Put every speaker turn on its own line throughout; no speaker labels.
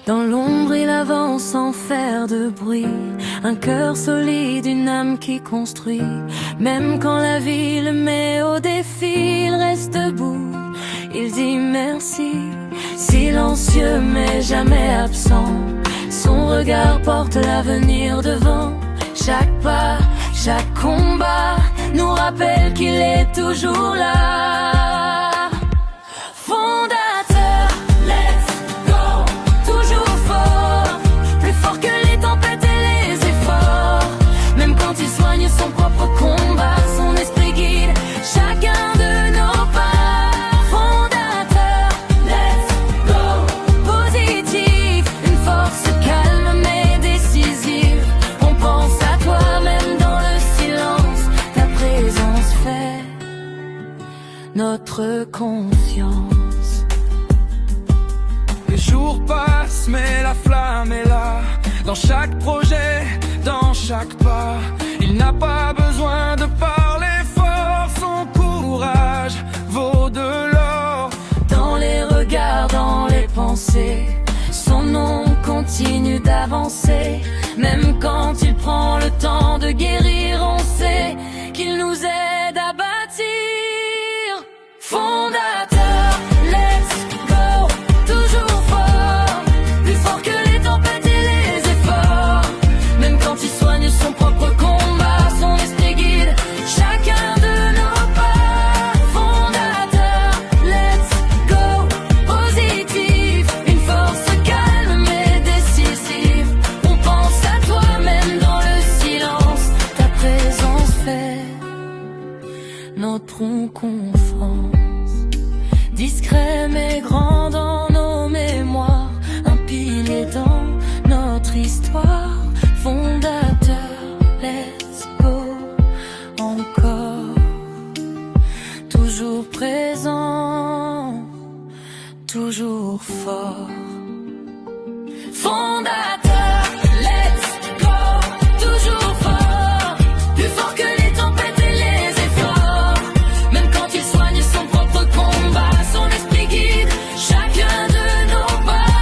Dans l'ombre il avance sans faire de bruit, un cœur solide, une âme qui construit. Même quand la vie le met au défi, il reste debout, il dit merci. Silencieux mais jamais absent, son regard porte l'avenir devant. Chaque pas, chaque combat nous rappelle qu'il est toujours là. Fondateur, let's go, toujours fort, plus fort que les tempêtes et les efforts. Même quand il soigne son propre combat, son esprit guide chacun de nos pas. Fondateur, let's go, positif, une force calme mais décisive. On pense à toi même dans le silence, ta présence fait notre confiance.
Les jours passent mais la flamme est là, dans chaque projet, dans chaque pas. Il n'a pas besoin de parler fort, son courage vaut de l'or.
Dans les regards, dans les pensées, son nom continue d'avancer. Même quand il prend le temps de guérir, on sait qu'il nous aide à bâtir. Fondateur, let's go, toujours fort, plus fort que les tempêtes et les efforts. Même quand il soigne son propre combat, son esprit guide chacun de nos pas. Fondateur, let's go, positif, une force calme mais décisive. On pense à toi même dans le silence, ta présence fait notre confiance. Discret mais grand dans nos mémoires, un pilier dans notre histoire. Fondateur, let's go, encore, toujours présent, toujours fort. Fondateur, let's go, toujours fort, plus fort que les tempêtes et les efforts. Même quand il soigne son propre combat, son esprit guide chacun de nos pas.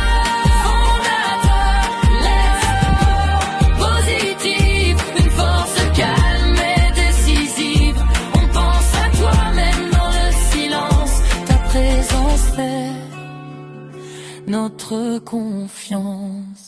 Fondateur, let's go, positif, une force calme et décisive. On pense à toi même dans le silence, ta présence fait notre confiance.